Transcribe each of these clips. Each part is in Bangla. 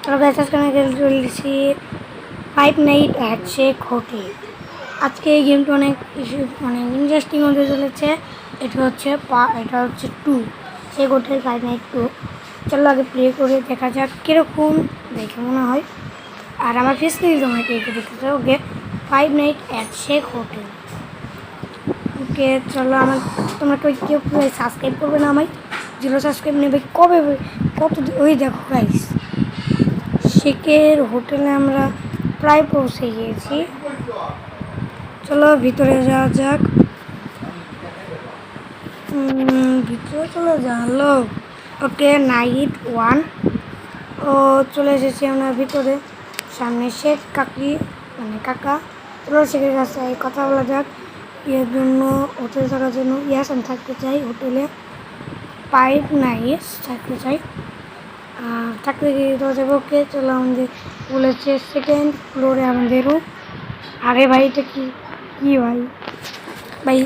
তো গাইস আজকে আমি চলেছি five night at Sheikh hotel. আজকে এই গেমটা অনেক ইন্টারেস্টিং হতে চলেছে। এটা হচ্ছে 2 শেখ হোটেল ফাইভ নাইট 2। চলো আগে প্লে করে দেখা যাক কীরকম দেখে মনে হয়। আর আমার ফেস নিয়ে তোমরা কে দেখতে okay five night at Sheikh hotel. Okay চলো আমার তোমরা কেউ সাবস্ক্রাইব করবে না, আমায় 0 সাবস্ক্রাইব নেবে কবে কত ওই দেখো গাইস শেখের হোটেলে আমরা প্রায় পৌঁছে গিয়েছি। চলো ভিতরে যাওয়া যাক। ভিতরে চলে যাওয়ালো। ওকে নাইট 1 ও চলে এসেছি আমরা ভিতরে। সামনে শেখ কাকা। চলো শেখের কাছে কথা বলা যাক। এর জন্য হোটেল থাকার জন্য আমি থাকতে চাই হোটেলে 5 নাইটস থাকতে চাই। থাকতে গিয়ে যাবো। ওকে চলো আমাদের বলেছে সেকেন্ড ফ্লোরে আমাদের রুম। আরে ভাই এটা কি ভাই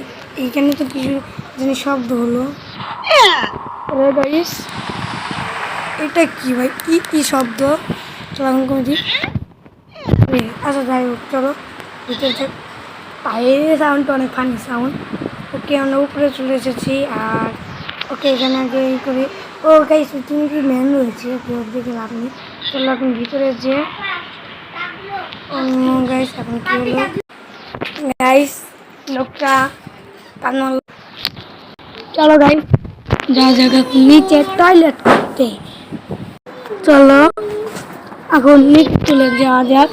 এইখানে তো কিছু জিনিস শব্দ হলো। আরে গাইস এটা কি ভাই কি শব্দ? চলো আমি করে দিই। আচ্ছা যাই হোক চলো ভিতরে বাইরে সাউন্ডটা অনেক ফানি সাউন্ড। ওকে আমরা উপরে চলে এসেছি। আর ওকে এখানে আগে এই করি। ও গাইস তুমি কি ম্যান রয়েছে কেউ দেখে লাভ নেই। চলো এখন ভিতরে যে গাইস এখন কি হলো গাইস লোকটা কান্না। চলো গাইস যা জায়গা নিচে টয়লেট করতে। চলো এখন নিচে চলে যাওয়া যাক।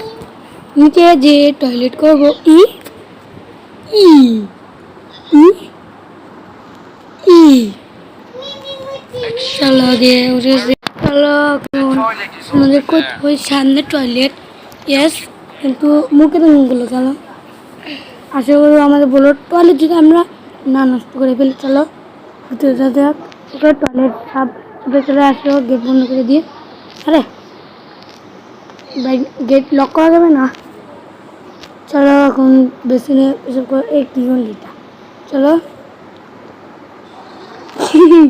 নিচে যে টয়লেট করবো ই ই ই ই চলো আগে চলো আমাদের ওই সামনে টয়লেট ইয়েস, কিন্তু মুখে তো মুখগুলো চলো আশা করি আমাদের বলো টয়লেট যদি আমরা না নষ্ট করে ফেলি। চলো ভিতরে যাতে ওকে টয়লেট সব চলে আসো গেট বন্ধ করে দিয়ে। আরে ভাই গেট লক করা যাবে না। চলো এখন বেসিনে এসব করে এই কি লিটা। চলো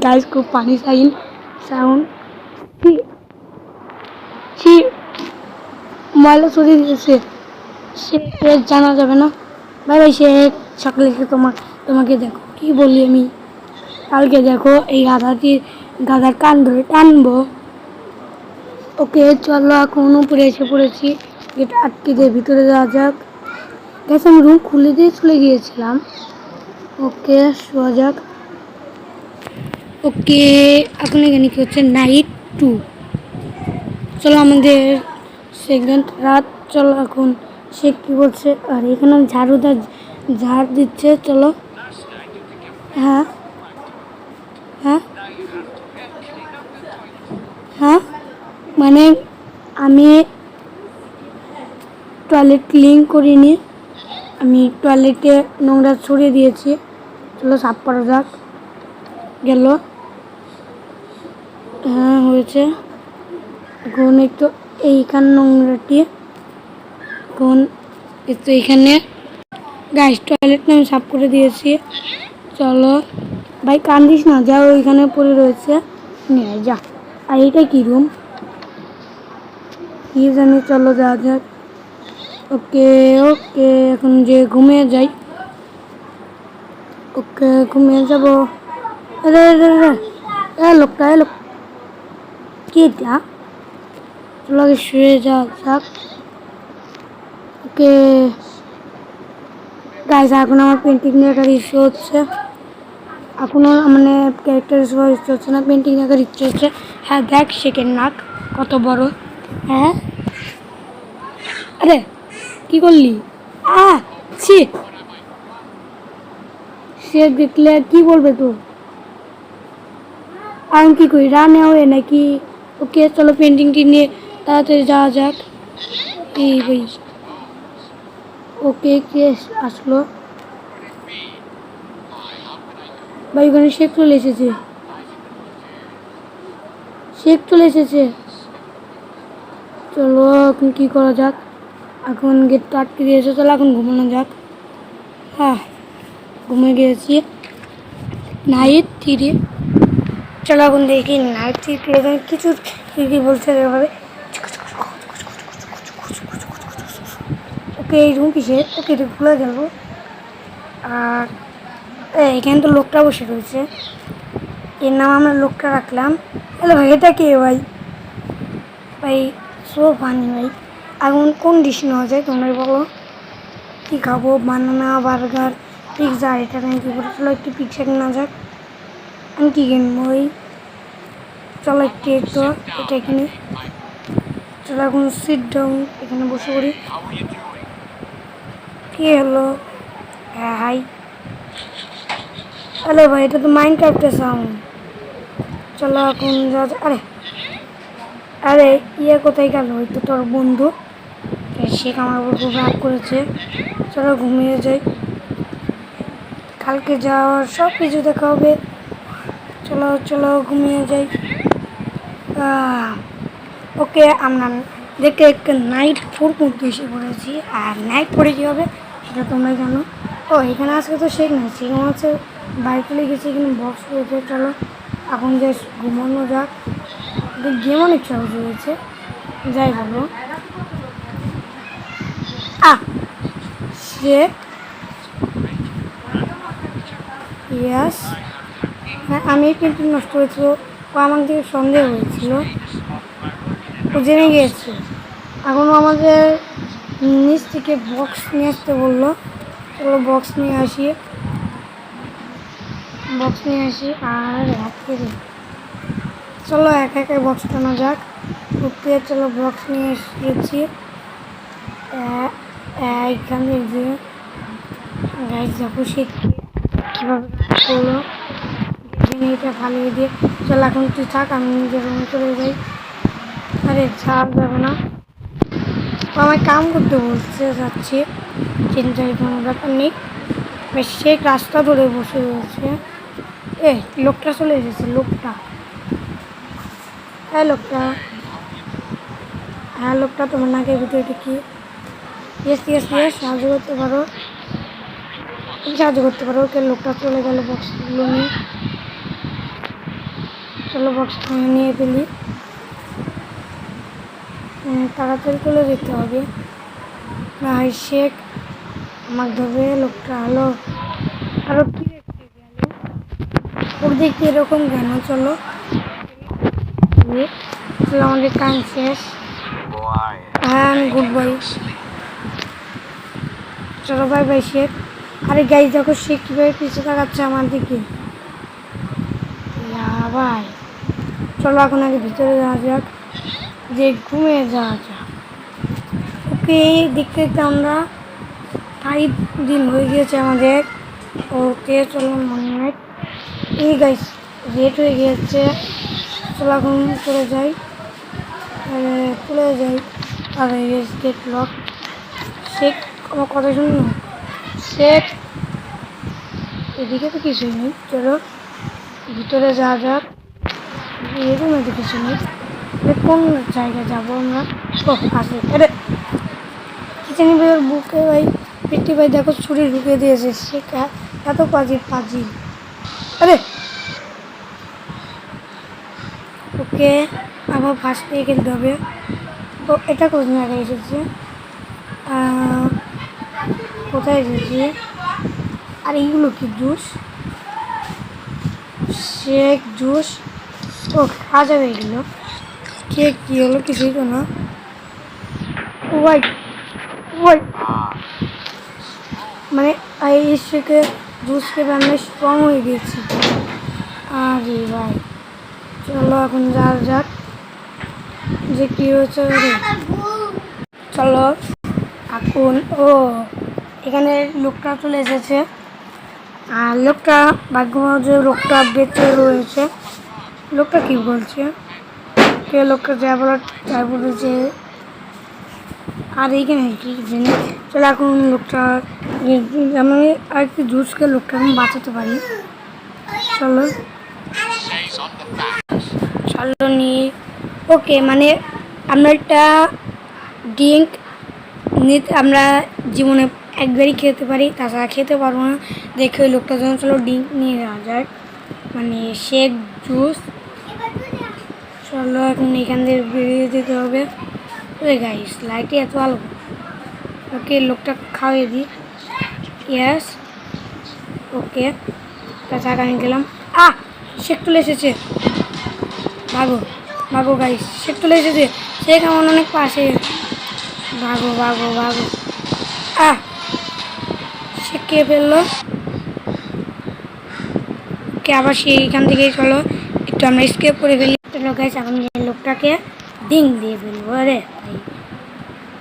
গাইস খুব পানি সাউন্ড ময়লা সরিয়ে দিয়েছে। সে জানা যাবে না ভাই সে সকালে তোমাকে দেখো কি বলি আমি। কালকে দেখো এই গাধার কান ধরে টানবো। ওকে চলো এখন উপরে এসে পড়েছি। গেট আটকে দিয়ে ভিতরে যাওয়া যাক। গেছে আমি রুম খুলে দিয়ে চলে গিয়েছিলাম। ওকে শোয়া যাক। ওকে এখন এখানে কি হচ্ছে নাইট 2। চলো আমাদের সেকেন্ড রাত। চলো এখন সে কি বলছে। আর এখানে ঝাড় দিচ্ছে। চলো হ্যাঁ হ্যাঁ হ্যাঁ মানে আমি টয়লেট ক্লিন করিনি, আমি টয়লেটে নোংরা ছড়িয়ে দিয়েছি। চলো সাফ করা যাক। গেল হ্যাঁ হয়েছে। এখন একটু এইখান নোংরাটি এখন একটু এইখানে গাইস টয়লেটটা আমি সাফ করে দিয়েছি। চলো ভাই কান্দিস না, যা ওইখানে পড়ে রয়েছে নিয়ে যা। আর এইটা কি রুম কি জানি। চলো যাওয়া যাক। ওকে ওকে এখন যে ঘুমিয়ে যাই। ওকে ঘুমিয়ে যাবো। আরে লোকটা কি এটা? চলো আগে শুয়ে যাওয়া যাক। ওকে গাইস এখন আমার পেন্টিং নিয়ে একটা ইস্যু হচ্ছে। এখনও মানে ক্যারেক্টার ইস্যু হচ্ছে না, পেন্টিং দেখার ইচ্ছে হচ্ছে। হ্যাঁ দেখ শেখের নাক কত বড়। হ্যাঁ আরে কি করলি? ছি সে দেখলে কি বলবে তো। আমি কি করি রানে হয়ে নাকি? ওকে চলো পেন্টিংটি নিয়ে তাড়াতাড়ি যাওয়া যাক। এই ভাই ওকে কে আসলো ভাই? ওখানে শেখ চলে এসেছে। চলো এখন কি করা যাক। এখন গেটটা আটকে দিয়েছে। চলো এখন ঘুমানো যাক। হ্যাঁ ঘুমিয়ে গিয়েছি। নাইট 3। চলো এখন দেখি নাইট 3 কিছু কি বলছে এভাবে। ওকে এই রুম কিসে? ওকে এটা খুলে গেল। আর এখানে তো লোকটা বসে রয়েছে, এর নাম আমরা লোকটা রাখলাম। হ্যালো ভাই, এটা কে ভাই? ভাই সো ফানি ভাই। এখন কোন ডিশ নেওয়া যায় তোমরা বলো? কী খাবো? বানানা, বার্গার, পিৎজা। এটা নেই কি করে? চলো একটু পিৎজা কেনা যাক। আমি কী কিনবো? ওই চলো একটু একটু এটা কিনি। চলো এখন সিট ডাউন, এখানে বসে পড়ি। কি হলো? হ্যাঁ হাই। হ্যালো ভাই, এটা তো মাইনক্রাফটের সাউন্ড। চলো এখন যা। আরে আরে ইয়ে কোথায় গেল? ওই তো তোর বন্ধু, সে আমার উপর খুব রাগ করেছে। চলো ঘুমিয়ে যাই, কালকে যাওয়ার সব কিছু দেখা হবে। চলো চলো ঘুমিয়ে যাই। ওকে, আমরা দেখতে দেখতে নাইট 4 মধ্যে এসে পড়েছি। আর নাইট 4 কী হবে সেটা তোমরা জানো। ও এখানে আজকে তো শেখ নাই, সেখানে হচ্ছে বাইক লেগেছে, এখানে বক্স রয়েছে। চলো এখন যে ঘুমানো যাক। গেম অনেক সহজ হয়েছে, যাই বলো। সে ইয়াস, হ্যাঁ আমি কিন্তু নষ্ট হয়েছিল। ও আমার দিকে সন্দেহ হয়েছিল, ও জেনে গিয়েছে। এখনও আমাদের নিচ থেকে বক্স নিয়ে আসতে বললো। চলো বক্স নিয়ে আসি, আর রাখতে দিই। চলো একা একা বক্স টানা যাক। ওকে চলো বক্স নিয়ে এসেছি এইখানে। যে গাইজ দেখো সে কীভাবে করলো, এটা ফালিয়ে দিয়ে। চলো এখন তুই থাক, আমি নিজের রুমে চলে যাই। আরে ছাড় যাবো না, ও আমায় কাম করতে বলছে, যাচ্ছি। চিন্তার কোনো ব্যাপার নেই। বেশ সে রাস্তা ধরে বসে রয়েছে। লোকটা চলে এসেছে। লোকটা, হ্যাঁ লোকটা, হ্যাঁ লোকটা তোমার নাকের ভিতরে কি? ইয়েস ইয়েস ইয়েস, সাহায্য করতে পারো, সাহায্য করতে পারো। ওকে লোকটা চলে গেল বক্সগুলো নিয়ে। চলো বক্সটা নিয়ে ফেলি, তাড়াতাড়ি চলে যেতে হবে, না হয় শেখ আমার ধরবে। লোকটা হলো আরো কি দেখতে গেল, ওর দেখতে এরকম কেন? চলো চলো আমাদের কাজ শেষ। হ্যাঁ আমি গুড বাই। চলো বাই বাই শেখ। আরে গাইজ দেখো শেখ কীভাবে পিছিয়ে তাকাচ্ছে আমার দিকে। ভাই চলো এখন আগে ভিতরে যাওয়া যাক, যে ঘুমিয়ে যাওয়া যাক। ওকে দেখতে দেখতে আমরা 5 দিন হয়ে গিয়েছে আমাদের। ওকে চলো মনে এই গাইজ রেট হয়ে গিয়েছে। চলো এখন চলে যাই, আর গেট লক। শেখ আমার কথা শুনুন, শেখ এদিকে তো কিছুই নেই। চলো ভিতরে যাওয়া যাক, এরকম এদিকে কিছু নেই। কোন জায়গায় যাবো আমরা? ও আসে আরে কিচেন ভাইয়ের বুকে ভাই, পেটি ভাই দেখো ছুরি ঢুকে দিয়েছে। সে এত পাজি। আরে ওকে আবার ফার্স্ট দিয়ে খেলতে হবে। ও এটা কোন জায়গায় এসেছে? কোথায় এসেছি? আর এইগুলো কি জুস? শেক জুস, ও খাওয়া যাবে এগুলো। কে কী হলো? কিছুই তো না। ওয়াই মানে এই শেকে জুস খেয়ে আমরা স্ট্রং হয়ে গেছি। আরে ভাই চলো এখন যাক যে কী হয়েছে। চলো এখন এখানে লোকটা চলে এসেছে। আর লোকটা ভাগ্য যে লোকটা বেঁচে রয়েছে। লোকটা কি বলছে? কে লোকটা যা বলেছে। আর এইখানে কি জিনিস? চলো এখন লোকটা আমি আর একটু জুস খেয়ে লোকটা আমি বাঁচাতে পারি। চলো নিয়ে ওকে মানে আমরা একটা ড্রিঙ্ক নিতে আমরা জীবনে একবারই খেতে পারি, তাছাড়া খেতে পারবো না। দেখে ওই লোকটার জন্য চলো ড্রিঙ্ক নিয়ে যাওয়া যায়, মানে শেক জুস। চলো এখন এখান থেকে বেরিয়ে যেতে হবে। ওই গাইস লাইটে এত আলো, ওকে লোকটা খাওয়াই দিই। ইয়েস, ওকে তাছাড়া আমি গেলাম। শেক তুলে এসেছে, ভাগো ভাগো গাইস, শেক তুলে এসেছে। শেক আমার অনেক পাশে, ভাগো ভাগো ভাগো। সে কে ফেললো? ওকে আবার সেইখান থেকেই চলো একটু আমরা স্কেপ করে ফেলি। চলো গাইস এখন লোকটাকে ডিং দিয়ে ফেলবো। আরে ভাই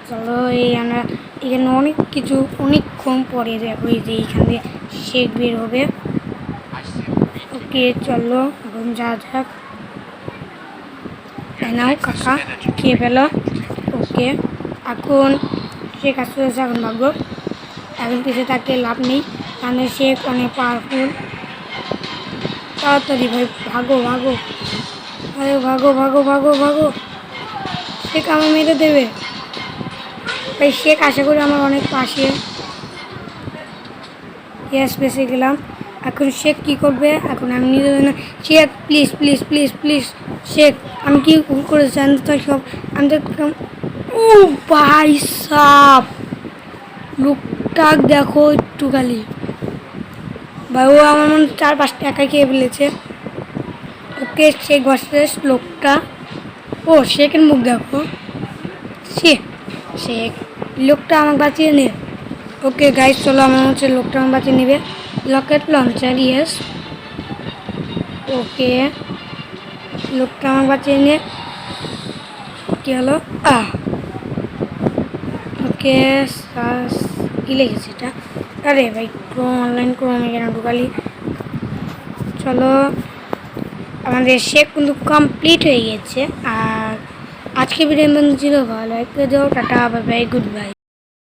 চলো, এই আমরা এখানে অনেক কিছু অনেকক্ষণ পরে দেখো এই যে এইখান দিয়ে শেক বের হবে। ওকে চলো এখন যা যাক। নাও কাকা খেয়ে ফেলো। ওকে এখন শেক আসতে হচ্ছে, এখন ভাগ্য এখন পিছিয়ে থাকতে লাভ নেই, মানে শেক অনেক পাওয়ারফুল। তাড়াতাড়ি ভাই ভাগো ভাগো, আরে ভাগো ভাগো ভাগো ভাগো, শেক আমার মেরে দেবে ভাই। শেক আশা করি আমার অনেক পাশে। গ্যাস বেঁচে গেলাম। এখন শেক কী করবে? এখন আমি নিজে না, shake please please please please shake, আমি কি ভুল করেছি? আমি তো সব আমি দেখলাম। ও ভাই সাপ, লোকটা দেখো একটু খালি ভাই, ও আমার মনে 4-5টা একাই খেয়ে ফেলেছে। ওকে শেক ভার্সেস লোকটা। ও শেকের মুখ দেখো, শেক লোকটা আমাকে বাঁচিয়ে নে। ওকে গাইস চলো আমার হচ্ছে লোকটা আমাকে বাঁচিয়ে নেবে। Rocket launcher, yes. ওকে লোকটা আমাকে বাঁচিয়ে নে। কি হলো? ওকে কি লেগেছে এটা? আরে ভাই অনলাইন ক্রোমে কেন ঢুকালি? চলো আমাদের শেক কিন্তু কমপ্লিট হয়ে গেছে। আর আজকে ভিডিও ছিল ভালো, একটু tata, bye bye, good bye.